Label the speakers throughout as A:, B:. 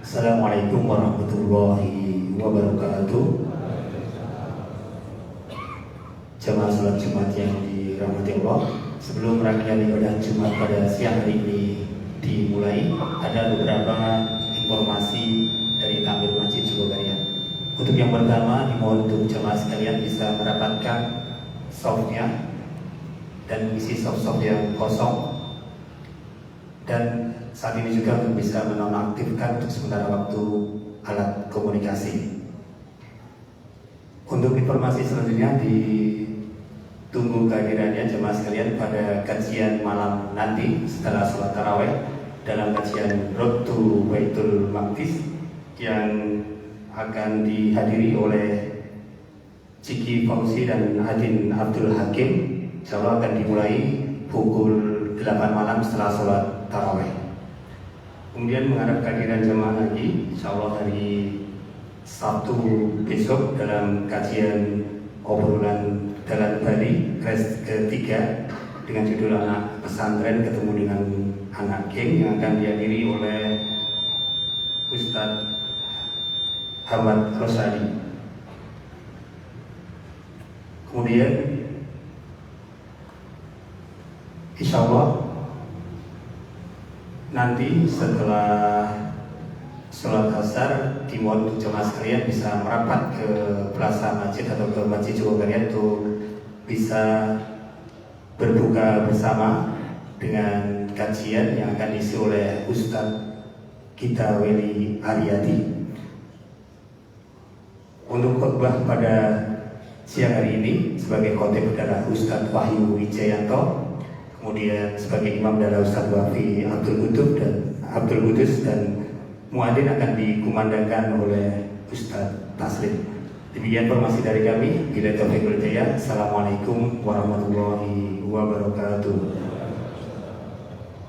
A: Assalamualaikum warahmatullahi wabarakatuh. Jamaah salat Jumat yang dirahmati Allah, sebelum rangkaian ibadah Jumat pada siang hari ini dimulai, ada beberapa informasi dari Tamir Masjid Jogokarian. Untuk yang pertama, dimohon untuk jamaah sekalian bisa merapatkan softnya dan mengisi soft-soft yang kosong, dan saat ini juga untuk bisa menonaktifkan untuk sementara waktu alat komunikasi. Untuk informasi selanjutnya, ditunggu kehadirannya jemaah sekalian pada kajian malam nanti setelah sholat tarawih dalam kajian Road to Baitul Maqdis yang akan dihadiri oleh Ciki Fauzi dan Adin Abdul Hakim. Insyaallah akan dimulai pukul 8 malam setelah sholat tarawih. Kemudian mengharap kehadiran jemaah lagi, insyaallah hari Sabtu besok dalam kajian obrolan dalam Bali kelas ketiga dengan judul anak pesantren ketemu dengan anak geng yang akan dihadiri oleh Ustadz Hamad Rosadi. Kemudian insyaallah nanti setelah sholat asar dimohon untuk jemaah sekalian bisa merapat ke Plaza Masjid atau ke Masjid Jogokarian untuk bisa berbuka bersama dengan kajian yang akan diisi oleh Ustadz kita Weli Aryadi. Untuk khutbah pada siang hari ini sebagai khotib adalah Ustadz Wahyu Wijayanto. Kemudian sebagai imam adalah Ustadz Wafi Abdul Qudus dan muadzin akan dikumandangkan oleh Ustadz Taslim. Demikian informasi dari kami. Bila taufiq wal hidayah. Assalamualaikum warahmatullahi wabarakatuh.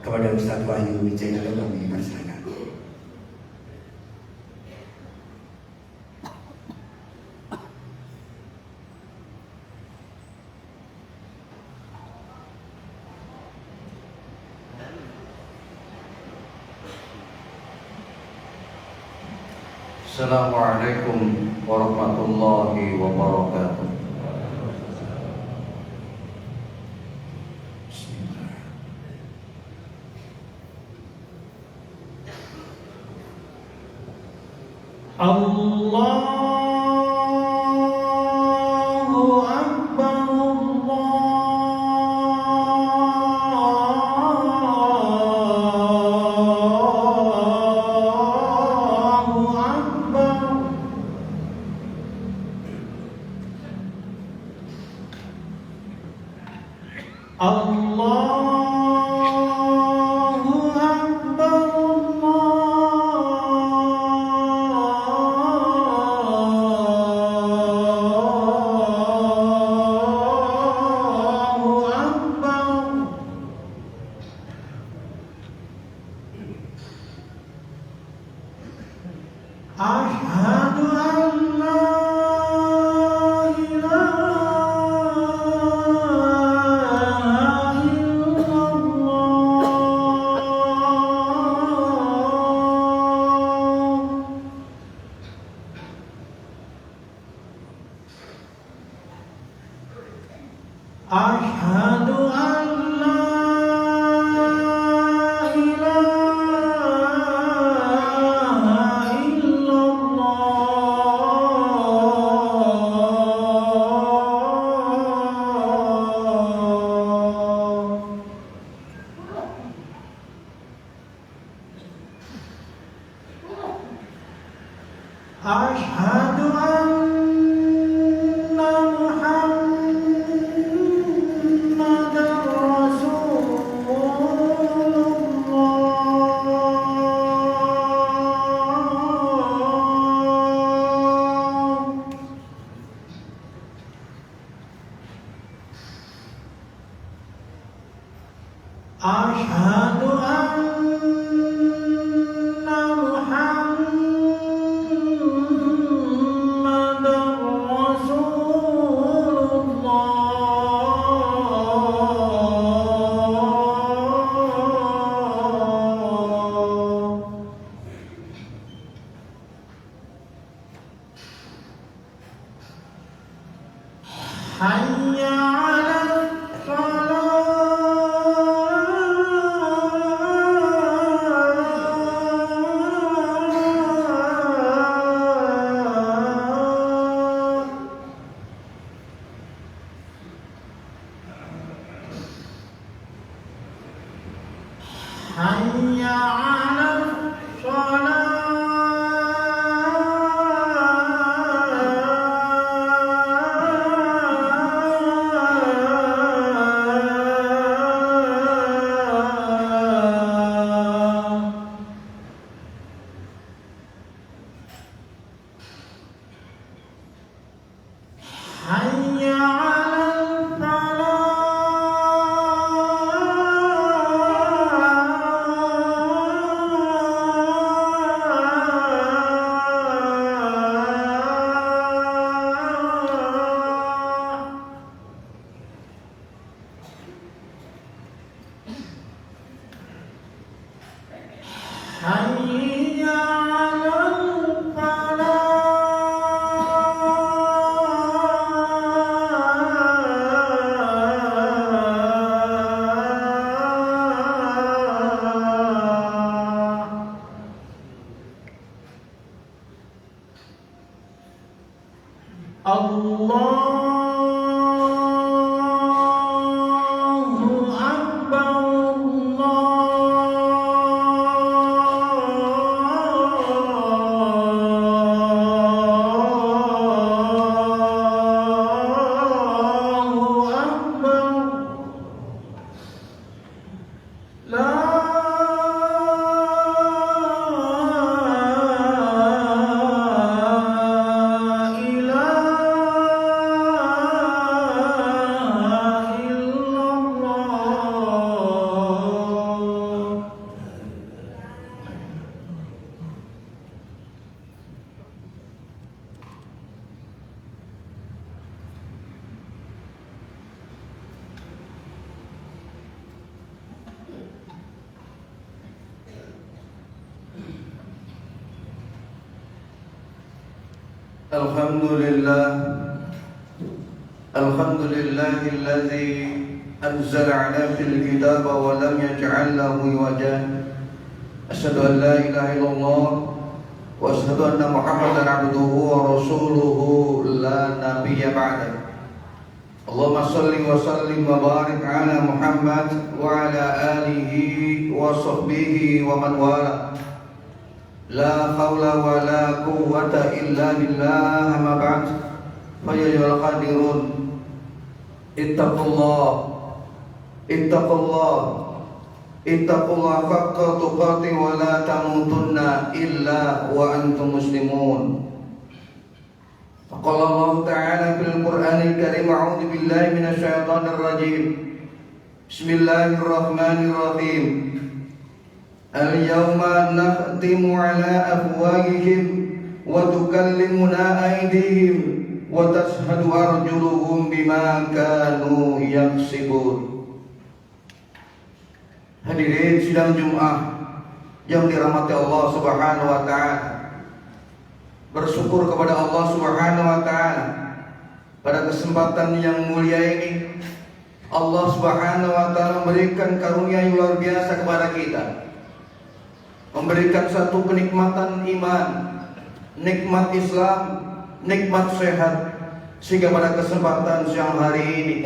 A: Kepada Ustadz Wahyu Wijayanto kami persilakan.
B: Assalamualaikum warahmatullahi wabarakatuh. Allahu Akbar, Allahu Akbar. Allahu Akbar, Allahu Akbar. Asyhadu an la ilaha illallah. Asyhadu an la ilaha illallah. Asyhadu anna Muhammadar Rasulullah. Asyhadu anna Muhammadar حي على الفلاح. الله أكبر. الله أكبر. لا إله إلا الله.
C: الحمد لله الذي أنزل عليك الكتاب ولم يجعل له عوجا. أشهد أن لا إله إلا الله وأشهد أن محمدا عبده ورسوله لا نبي بعده. اللهم صل وسلم وبارك على محمد وعلى آله وصحبه ومن والاه. لا حول ولا قوة إلا بالله. أما بعد فيا أيها القادرون اتقوا الله حق تقاته ولا تموتن إلا وأنتم مسلمون. فقال الله تعالى في القرآن الكريم: أعوذ بالله من الشيطان الرجيم. بسم الله الرحمن الرحيم. اليوم نختم على أفواههم وتكلمنا أيديهم وتشهد أرجلهم بما كانوا يكسبون. Hadirin sidang Jumat yang dirahmati Allah Subhanahu wa taala. Bersyukur kepada Allah Subhanahu wa taala pada kesempatan yang mulia ini Allah Subhanahu wa taala memberikan karunia yang luar biasa kepada kita. Memberikan satu kenikmatan iman, nikmat Islam, nikmat sehat, sehingga pada kesempatan siang hari ini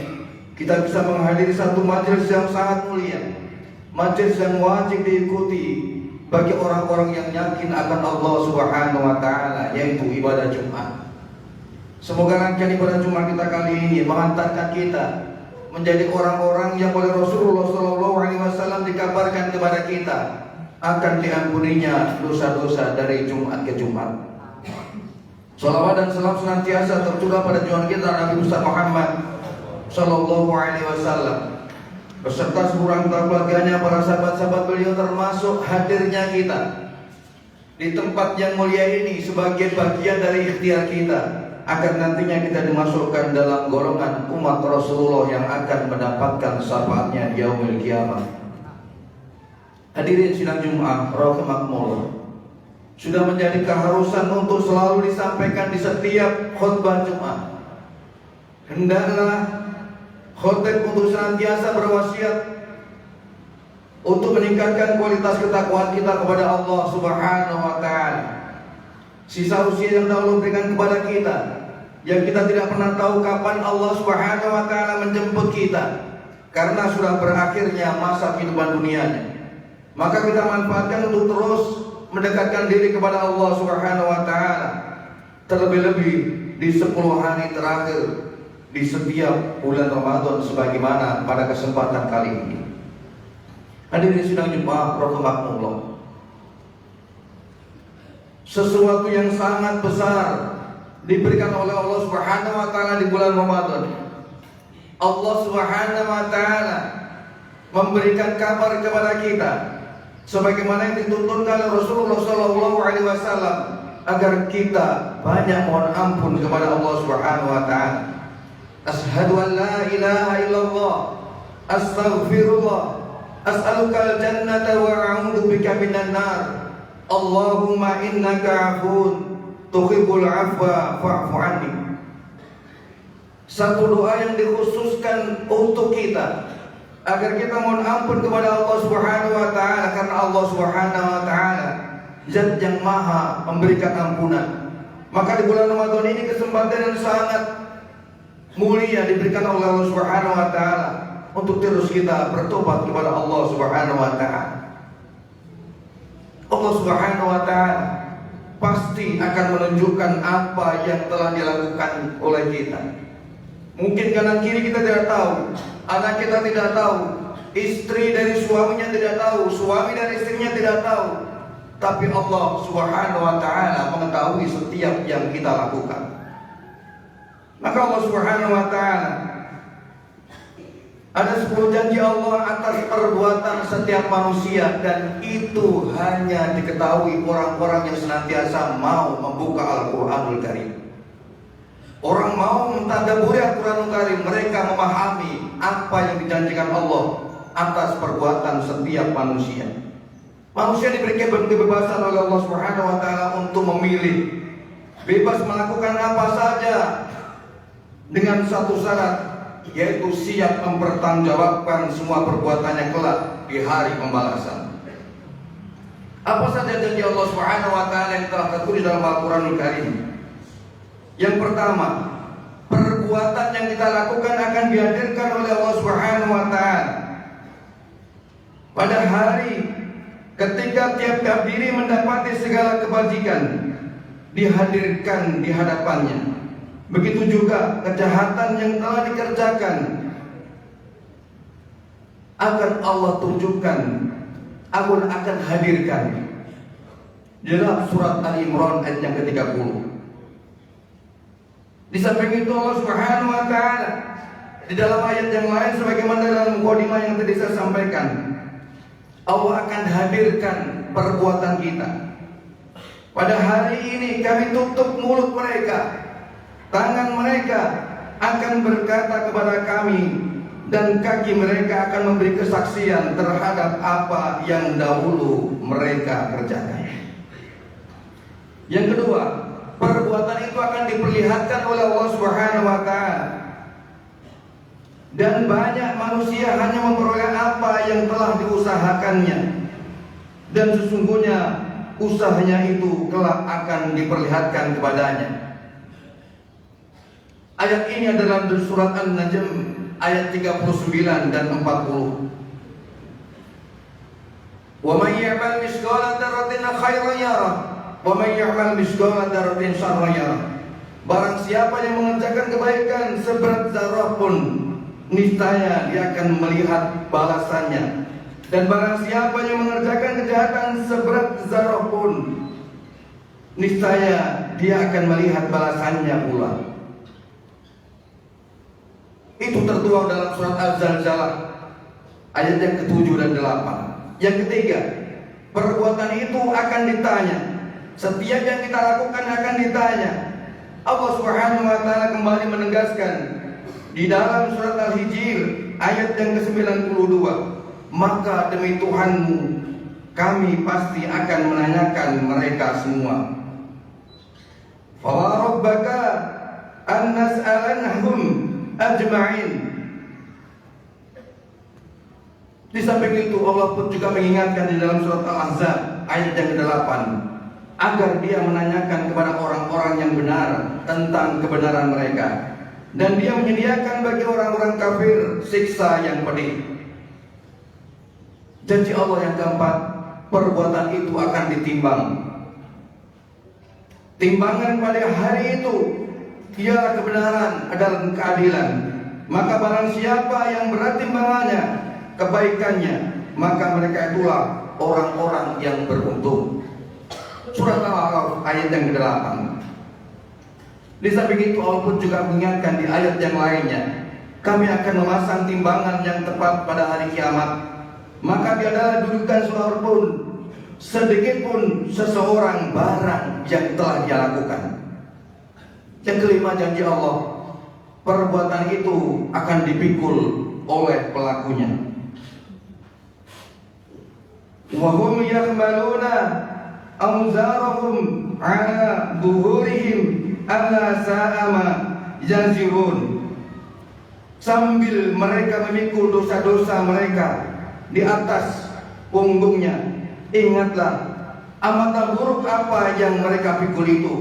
C: kita bisa menghadiri satu majelis yang sangat mulia, majelis yang wajib diikuti bagi orang-orang yang yakin akan Allah Subhanahu wa taala, yaitu ibadah Jumat. Semoga rangkaian ibadah Jumat kita kali ini mengantarkan kita menjadi orang-orang yang oleh Rasulullah SAW dikabarkan kepada kita akan diampuninya dosa-dosa dari Jumat ke Jumat. Salawat dan salam senantiasa tercurah pada junjungan kita Nabi besar Muhammad Sallallahu Alaihi Wasallam beserta seluruh anggota keluarganya, para sahabat-sahabat beliau, termasuk hadirnya kita di tempat yang mulia ini sebagai bagian dari ikhtiar kita agar nantinya kita dimasukkan dalam golongan umat Rasulullah yang akan mendapatkan syafaatnya di yaumil qiyamah. Hadirin sidang Jumat rahimakumullah, sudah menjadi keharusan untuk selalu disampaikan di setiap khutbah Jumat. Hendaklah khotib untuk senantiasa berwasiat untuk meningkatkan kualitas ketakwaan kita kepada Allah Subhanahu wa taala. Sisa usia yang Allah berikan kepada kita, yang kita tidak pernah tahu kapan Allah Subhanahu wa taala menjemput kita, karena sudah berakhirnya masa kehidupan dunianya. Maka kita manfaatkan untuk terus mendekatkan diri kepada Allah Subhanahu wa taala, terlebih-lebih di 10 hari terakhir di setiap bulan Ramadan sebagaimana pada kesempatan kali ini. Hadirin sidang Jumat rahimakumullah, sesuatu yang sangat besar diberikan oleh Allah Subhanahu wa taala di bulan Ramadan. Allah Subhanahu wa taala memberikan kabar kepada kita sebagaimana yang dituntunkan oleh Rasulullah sallallahu alaihi wasallam agar kita banyak mohon ampun kepada Allah Subhanahu wa taala. Asyhadu an la ilaha illallah, astaghfirullah, as'aluka al-jannata wa a'udzu bika minan nar. Allahumma innaka afun tuhibbul afwa fa'fu anni. Satu doa yang dikhususkan untuk kita agar kita mohon ampun kepada Allah Subhanahu wa taala, karena Allah Subhanahu wa taala Zat yang Maha memberikan ampunan. Maka di bulan Ramadan ini kesempatan yang sangat mulia diberikan oleh Allah Subhanahu wa taala untuk terus kita bertobat kepada Allah Subhanahu wa taala. Allah Subhanahu wa taala pasti akan menunjukkan apa yang telah dilakukan oleh kita. Mungkin kanan kiri kita tidak tahu, anak kita tidak tahu, istri dari suaminya tidak tahu, suami dari istrinya tidak tahu, tapi Allah Subhanahu wa taala mengetahui setiap yang kita lakukan. Maka Allah Subhanahu wa taala ada 10 janji Allah atas perbuatan setiap manusia, dan itu hanya diketahui orang-orang yang senantiasa mau membuka Al-Qur'anul Karim. Orang mau mentadabburi Al-Qur'anul Karim, mereka memahami apa yang dijanjikan Allah atas perbuatan setiap manusia. Manusia diberikan kebebasan oleh Allah Subhanahu wa taala untuk memilih, bebas melakukan apa saja dengan satu syarat, yaitu siap mempertanggungjawabkan semua perbuatannya kelak di hari pembalasan. Apa saja janji Allah Subhanahu wa taala yang telah tertulis dalam Al-Qur'anul Karim? Yang pertama, perbuatan yang kita lakukan akan dihadirkan oleh Allah Subhanahu wa taala pada hari ketika tiap-tiap diri mendapati segala kebajikan, dihadirkan di hadapannya. Begitu juga kejahatan yang telah dikerjakan akan Allah tunjukkan, akan hadirkan. Dalam surat Ali Imran ayat yang ke-30. Di samping itu Allah Subhanahu wa taala di dalam ayat yang lain, sebagaimana dalam mukadimah yang tadi saya sampaikan, Allah akan hadirkan perbuatan kita. Pada hari ini kami tutup mulut mereka, tangan mereka akan berkata kepada kami, dan kaki mereka akan memberi kesaksian terhadap apa yang dahulu mereka kerjakan. Yang kedua, perbuatan itu akan diperlihatkan oleh Allah Subhanahu wa taala. Dan banyak manusia hanya memperoleh apa yang telah diusahakannya, dan sesungguhnya usahanya itu kelak akan diperlihatkan kepadanya. Ayat ini adalah dari surat An-Najm ayat 39 dan 40. Wa may ya'mal mithqala dzarratin khairan yarah wa may ya'mal mithqala dzarratin syarran yarah. Barang siapa yang mengerjakan kebaikan seberat zarah pun, niscaya dia akan melihat balasannya. Dan barang siapa yang mengerjakan kejahatan seberat zarah pun, niscaya dia akan melihat balasannya pula. Itu tertuang dalam surat Al-Zalzalah ayat yang ke-7 dan 8. Yang ketiga, perbuatan itu akan ditanya. Setiap yang kita lakukan akan ditanya. Allah Subhanahu wa taala kembali menegaskan di dalam surat Al-Hijr ayat yang ke-92, maka demi Tuhanmu kami pasti akan menanyakan mereka semua. Fa rabbaka an nas'alanhum ajma'in. Di samping itu Allah pun juga mengingatkan di dalam surat Al-Ahzab ayat yang ke-8, agar dia menanyakan kepada orang-orang yang benar tentang kebenaran mereka, dan dia menyediakan bagi orang-orang kafir siksa yang pedih. Janji Allah yang keempat, perbuatan itu akan ditimbang. Timbangan pada hari itu ialah kebenaran dan keadilan. Maka barang siapa yang berat timbangannya, kebaikannya, maka mereka itulah orang-orang yang beruntung. Surat Al-A'raf ayat yang ke-8. Di samping itu Allah pun juga mengingatkan di ayat yang lainnya, kami akan memasang timbangan yang tepat pada hari kiamat. Maka tiadalah dudukan seorang pun, sedikit pun seseorang barang yang telah dia lakukan. Yang kelima, janji Allah, perbuatan itu akan dipikul oleh pelakunya. Wa hum yahmaluna awzarahum ala zuhurihim ala sa'ama yazirun. Sambil mereka memikul dosa-dosa mereka di atas punggungnya, ingatlah amat buruk apa yang mereka pikul itu.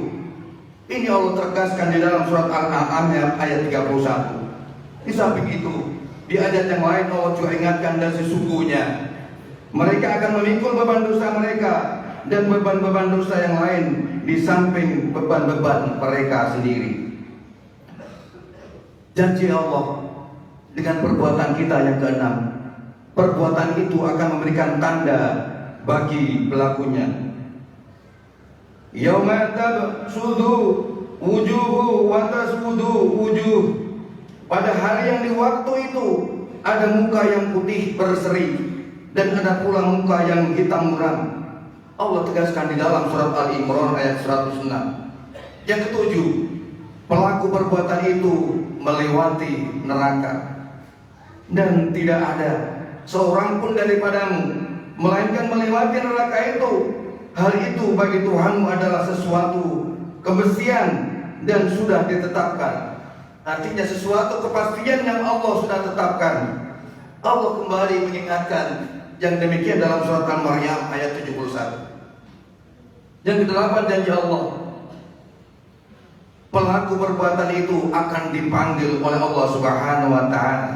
C: Ini Allah tegaskan di dalam surat Al-An'am ayat 31. Di samping itu, di ayat yang lain Allah juga ingatkan, dan sesungguhnya mereka akan memikul beban dosa mereka dan beban-beban dosa yang lain di samping beban-beban mereka sendiri. Janji Allah dengan perbuatan kita yang keenam, perbuatan itu akan memberikan tanda bagi pelakunya. Yauma tabsudu wujuhu wa tasfudu wujuh. Pada hari yang di waktu itu ada muka yang putih berseri dan ada pula muka yang hitam muram. Allah tegaskan di dalam surat Al-Imran ayat 106. Yang ketujuh, pelaku perbuatan itu melewati neraka, dan tidak ada seorang pun daripadamu melainkan melewati neraka itu. Hal itu bagi Tuhanmu adalah sesuatu kebencian dan sudah ditetapkan. Artinya sesuatu kepastian yang Allah sudah tetapkan. Allah kembali mengingatkan yang demikian dalam surat Al-Maryam ayat 71. Yang kedelapan, janji Allah, pelaku perbuatan itu akan dipanggil oleh Allah Subhanahu wa taala.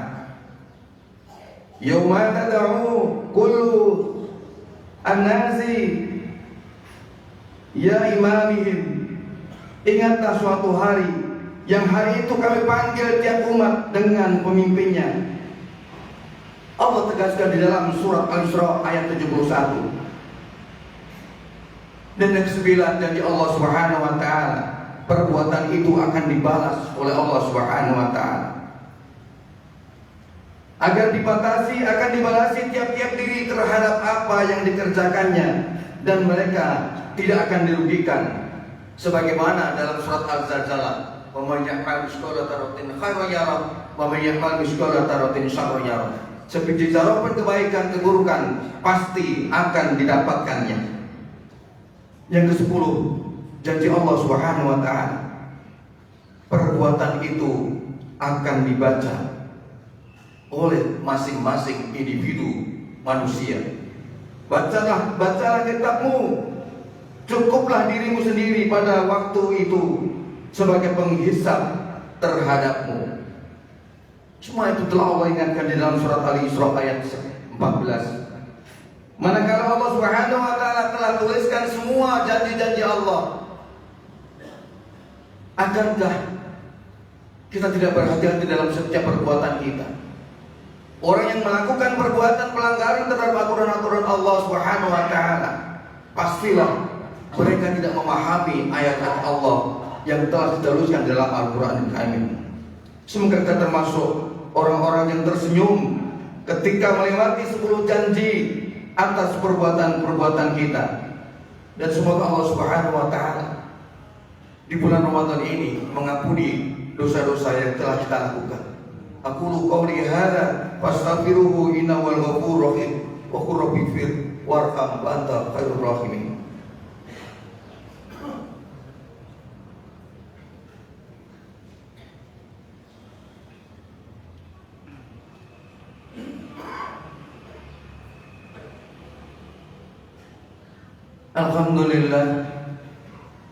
C: Yauma tad'u kullu an-nasi ya imamihim. Ingatlah suatu hari yang hari itu kami panggil tiap umat dengan pemimpinnya. Allah tegaskan di dalam surat Al-Isra ayat 71. Dan yang kesembilan, janji Allah Subhanahu wa taala, perbuatan itu akan dibalas oleh Allah Subhanahu wa taala. Agar dibatasi, akan dibalasi tiap-tiap diri terhadap apa yang dikerjakannya, dan mereka tidak akan dirugikan. Sebagaimana dalam surat Al-Zalzalah, "Wa may ya'mal mithqala dzarratin khairan yarah, wa may ya'mal mithqala dzarratin syarran yarah." Sebiji zarah kebaikan keburukan pasti akan didapatkannya. Yang ke-10, janji Allah Subhanahu wa taala, perbuatan itu akan dibaca oleh masing-masing individu manusia. Bacalah kitabmu, cukuplah dirimu sendiri pada waktu itu sebagai penghisab terhadapmu. Semua itu telah Allah ingatkan di dalam surat Al-Isra ayat 14. Manakala Allah Subhanahu wa taala telah tuliskan semua janji-janji Allah, akankah kita tidak berhati-hati dalam setiap perbuatan kita? Orang yang melakukan perbuatan pelanggaran terhadap aturan-aturan Allah Subhanahu wa taala, pastilah mereka tidak memahami ayat-ayat Allah yang telah dituliskan dalam Al-Qur'an Al-Karim. Semoga kita termasuk orang-orang yang tersenyum ketika melewati 10 janji atas perbuatan-perbuatan kita. Dan semoga Allah Subhanahu wa taala di bulan Ramadan ini mengampuni dosa-dosa yang telah kita lakukan. Aqulu qouli hadza fastaghfiruhu innahu wal ghafurur rahim wa qur rabbighfir warham wa anta khairur rahimin.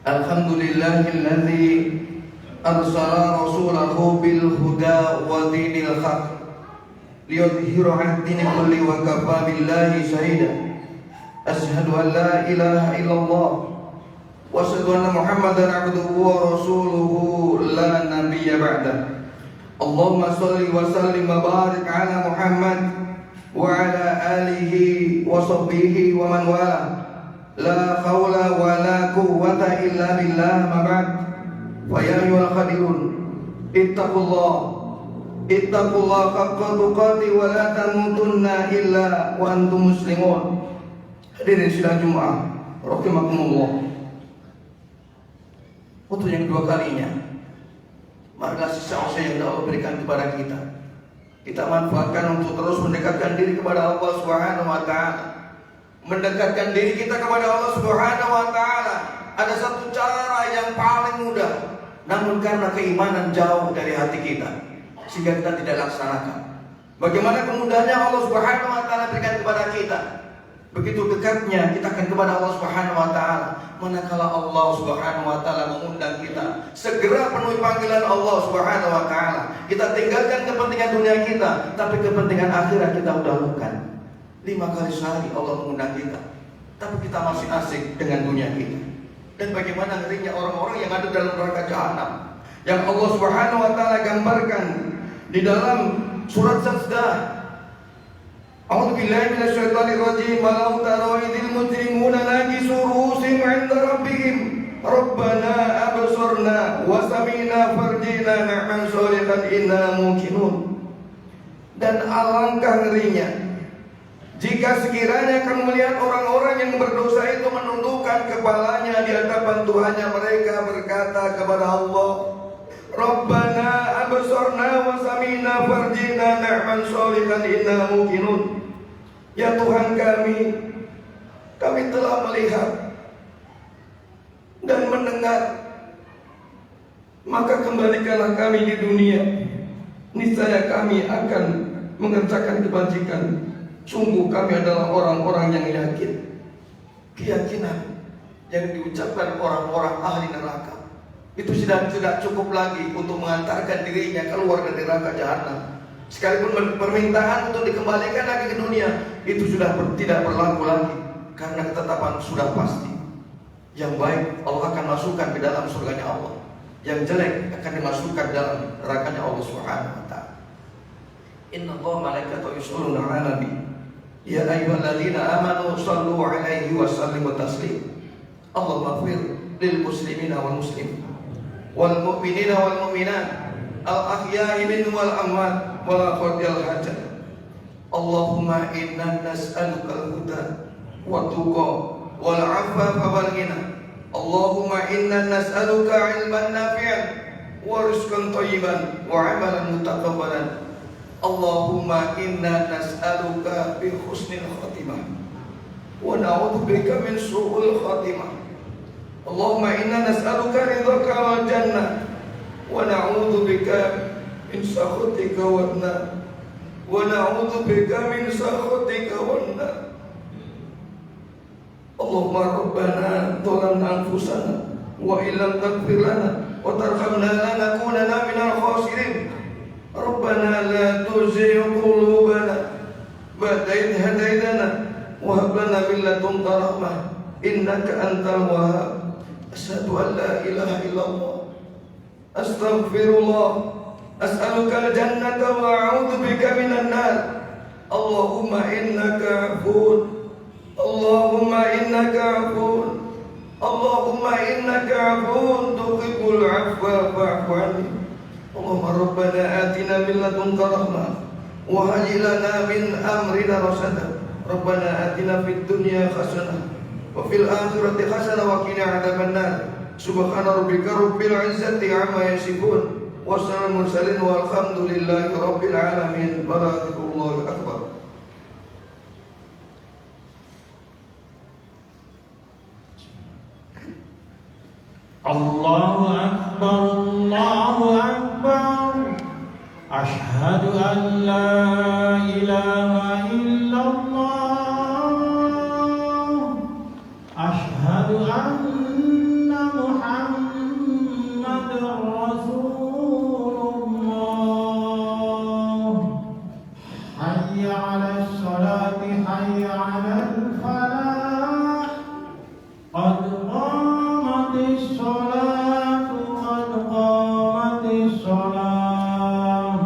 C: Alhamdulillahilladzi arsala rasulahu bil huda wa dinil haq liyudhhirahu 'ala dini kulli wa kafa billahi shahida. Asyhadu an la ilaha illallah wa asyhadu anna Muhammadan 'abduhu wa rasuluhu la nabiyya ba'da. Allahumma shalli wa sallim wa barik 'ala Muhammad wa 'ala alihi wa sahbihi wa man wala. La haula wa la quwwata illa billah, ma ba'd. Wa ya ayyuhal khadirun, ittaqullah haqqa tuqati wa la tamutunna illa wa antum muslimun. Hadirin sidang Jumat rahimakumullah. Untuk yang kedua kalinya, marilah sisa usia yang Allah berikan kepada kita manfaatkan untuk terus mendekatkan diri kepada Allah Subhanahu wa taala, mendekatkan diri kita kepada Allah Subhanahu wa taala karena keimanan jauh dari hati kita, sehingga kita tidak laksanakan. Bagaimana kemudahannya Allah Subhanahu wa taala berikan kepada kita. Begitu dekatnya kita akan kepada Allah Subhanahu wa taala. Manakala Allah Subhanahu wa taala mengundang kita, segera penuhi panggilan Allah Subhanahu wa taala. Kita tinggalkan kepentingan dunia kita, tapi kepentingan akhirat kita dahulukan. 5 kali sehari Allah mengundang kita, tapi kita masih asik dengan dunia kita. Dan bagaimana ngerinya orang-orang yang ada dalam neraka jahanam, yang Allah Subhanahu wa taala gambarkan di dalam surat Sajdah. A'udzu billahi minasyaitonir rajim. Walau tara idil mujrimuna nakisu ru'usihim 'inda rabbihim Rabbana absarna wa sami'na farjina na'mal shalihan inna muqinun. Dan alangkah ngerinya jika sekiranya kamu melihat orang-orang yang berdosa itu menundukkan kepalanya di hadapan Tuhannya, mereka berkata kepada Allah, Rabbana absarna wa sami'na farjina na'mal shalihan inna muqinun. Ya Tuhan kami telah melihat dan mendengar, maka kembalikanlah kami di dunia. Niscaya kami akan mengerjakan kebajikan. Sungguh kami adalah orang-orang yang yakin. Keyakinan yang diucapkan orang-orang ahli neraka itu sudah tidak cukup lagi untuk mengantarkan dirinya keluar dari neraka jahanam. Sekalipun permintaan untuk dikembalikan lagi ke dunia, itu sudah tidak berlaku lagi, karena ketetapan sudah pasti. Yang baik Allah akan masukkan ke dalam surganya Allah, yang jelek akan dimasukkan dalam nerakanya Allah Subhanahu wa taala. Inna Allah malaikatahu yusholluna 'alan nabi ya ayyuhalladzina amanu shallu 'alaihi wa sallimu taslima. Allahumma ighfir lil muslimina wal muslimin wal mu'minina wal mu'minat al ahya'i minhum wal amwat wal qadiyal hajat. Allahumma inna nas'aluka al-huda wa tuqa wal 'afafa wal ghina. Allahumma inna nas'aluka 'ilman nafi'an wa rizqan thayyiban wa 'amalan mutaqabbalan. Allahumma inna nas'aluka bi husnil khatimah wa na'udzubika min su'il khatimah. Allahumma inna nas'aluka ridhaka wal jannah wa na'udzubika min sakhatika wan nar wa na'udzubika min sakhatika wan nar. Allahumma rabbana dhalamna anfusana wa illam taghfir lana wa tarhamna lanakunanna minal khasirin. Rabbana la tuzigh qulubana ba'da idh hadaytana wa hab lana min ladunka rahmah innaka antal wahhab. Asyhadu an la ilaha illallah, astaghfirullah, as'aluka al-jannata wa a'udzu bika minan nar. Allahumma innaka 'afuwun, Allahumma innaka 'afuwun, Allahumma innaka 'afuwun tuhibbul 'afwa fa'fu 'anni. Allahumma rabbana atina min ladunka rahmah wa hayyi lana min amrina rasada. Rabbana atina fid dunya hasanah wa fil akhirati hasanah wa qina adzabannar. Subhana rabbika rabbil izzati 'amma yasifun wa salamun mursalin walhamdulillahi rabbil alamin. Barakallahu akbar.
B: Allahu akbar, Allahu akbar. Asyhadu an la ilaha illallah. Asyhadu anna Muhammadar Rasulullah. Hayya 'alas salati, hayya 'alal falah. Qad qamatis salatu, qad qamatis salah.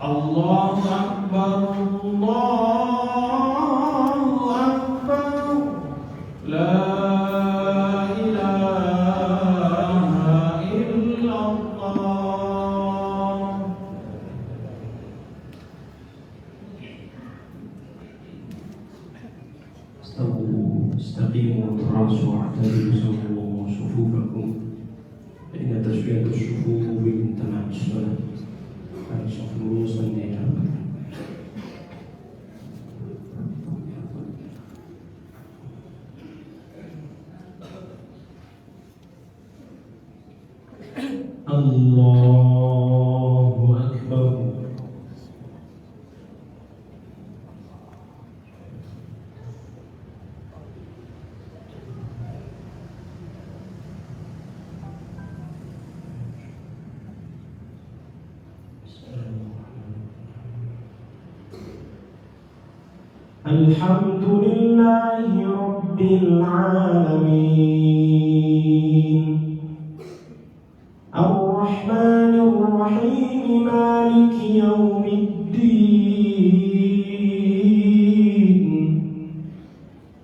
B: Allahu akbar, Allahu akbar. La ilaha illallah.
D: استقيموا وتراصوا واعتدلوا سووا صفوفكم فإن تسوية الصفوف من تمام الصلاة. فاستغفروا صلينا. الله أكبر. الحمد لله رب العالمين الرحمن الرحيم مالك يوم الدين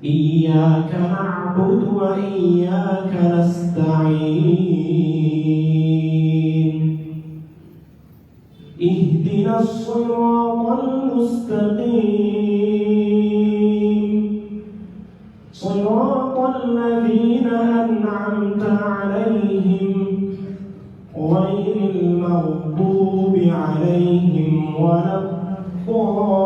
D: إياك نعبد وإياك نستعين اهدنا الصراط المستقيم صراط الذين أنعمت عليهم غير المغضوب عليهم ولا الضالين.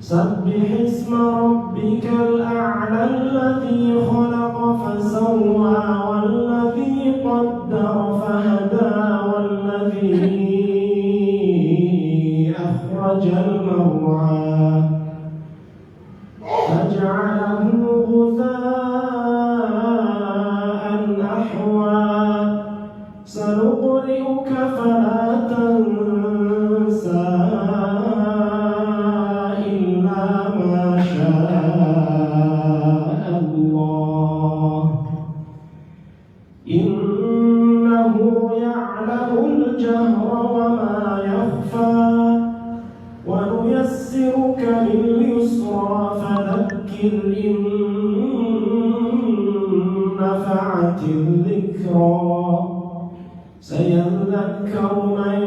D: سبح اسم ربك الأعلى الذي خلق فسوى والذي قدر فهدى والذي أخرج المرعى فجعله غثاء أحوى سنقرئك فلا تنسى إنه يعلم الجهر وما يخفى ونيسرك لليسرى فذكر إن نفعت الذكرى سيذكر من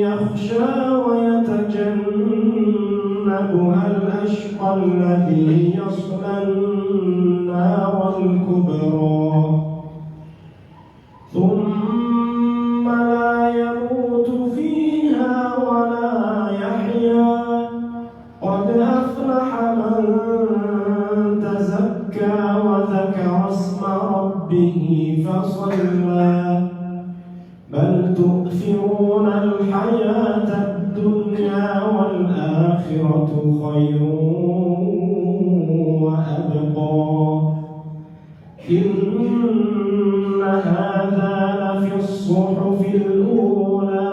D: يخشى ويتجنبها الأشقى الذي يصلى النار الكبرى ثم لا يموت فيها ولا يحيا قد أفلح من تزكى وذكر اسم ربه فصلى بل تؤثرون الحياة الدنيا والآخرة خير وأبقى إن هذا لفي الصحف الأولى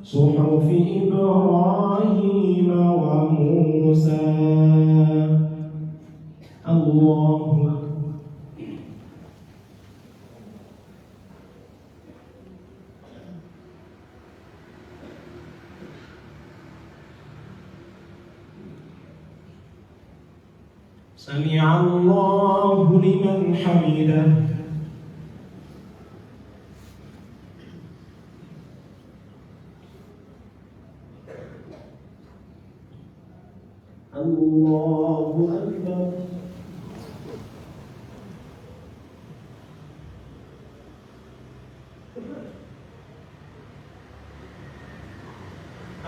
D: صحف إبراهيم وموسى. الله سمع الله لمن حمده. الله أكبر.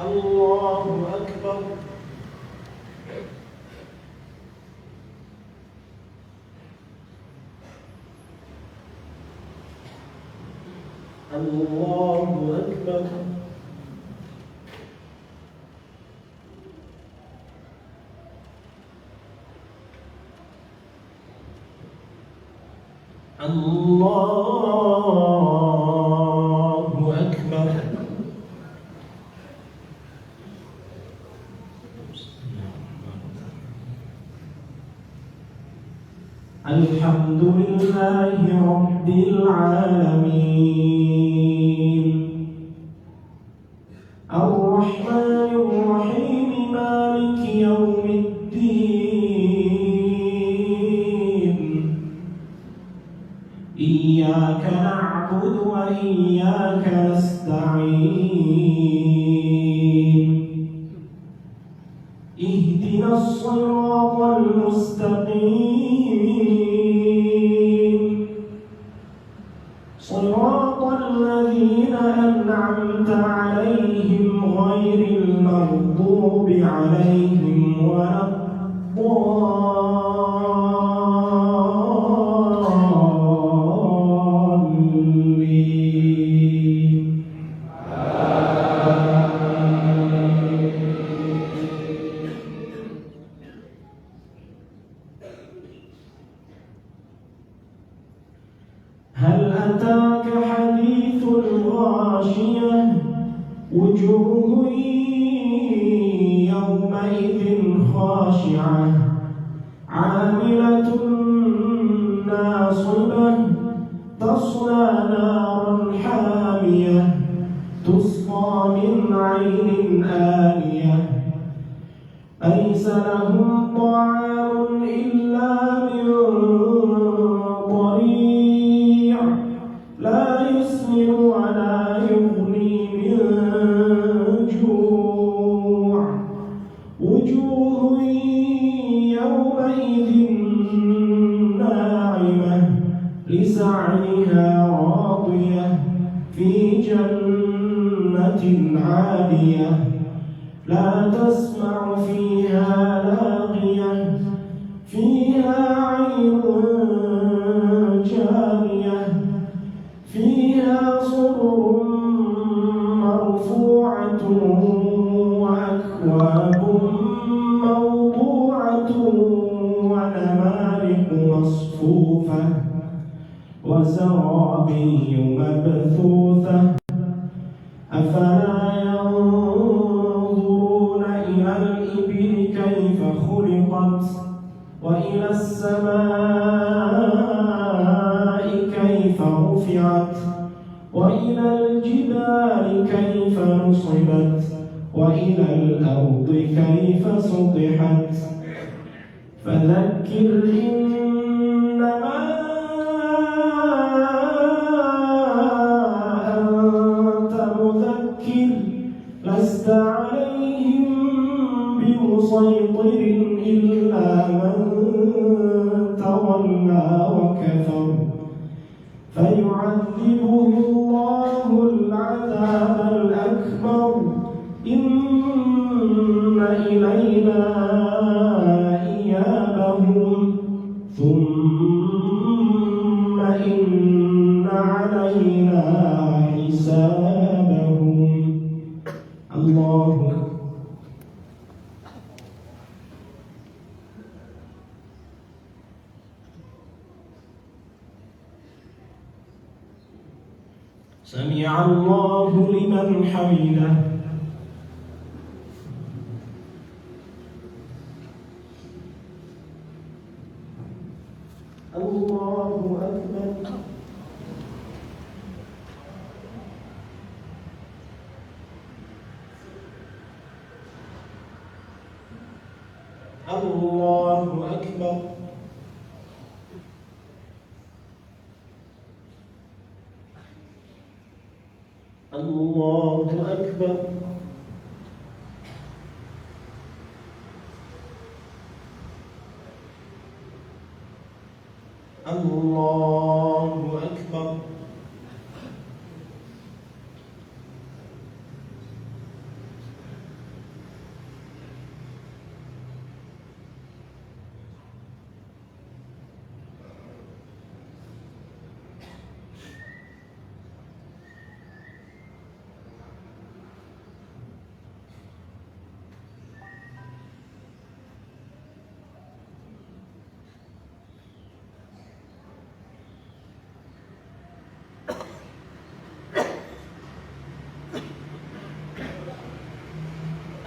D: الله أكبر. الله أكبر. الله أكبر. الحمد لله رب العالمين الرحمن الرحيم مالك يوم الدين إياك نعبد وإياك نستعين اهدنا الصراط المستقيم صراط الذين أنعمت عليهم غير المغضوب عليهم ولا الضالين. هل أتاك حديث الغاشية وجوه يومئذ خاشعة عاملة ناصبة تصلى نارا حامية تسقى من عين آنية ليس لهم طعام إلا من ضريع لا يسمن ولا يغني من جوع وجوه يومئذ ناعمة لسعيها راضية في جنة عالية لا تسمع فيها لاغية فيها عين جارية فيها سرر مرفوعة وأكواب موضوعة ونمارق مصفوفة وزرابي مبثوثة أفلا ينظرون إلى الإبل كيف خلقت وإلى السماء كيف رفعت وإلى الجبال كيف نصبت وإلى الأرض كيف سطحت فذكر إنما أنت مذكر لست عليهم بمسيطر إلا من تولى وكفر فيعذبه الله العذاب الأكبر إن إلينا إيابهم ثم إن علينا حسابهم. الله سمع الله لمن حمده. الله أكبر. الله أكبر. الله أكبر. الله أكبر.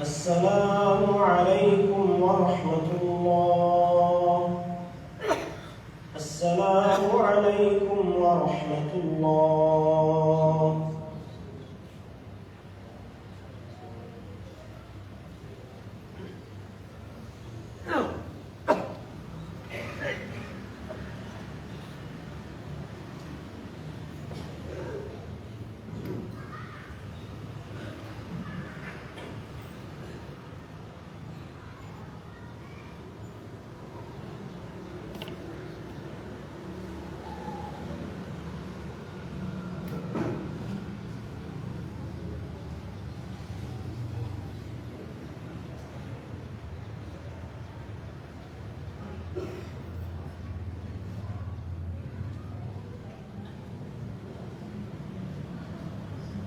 D: السلام عليكم ورحمة الله. السلام عليكم ورحمة الله.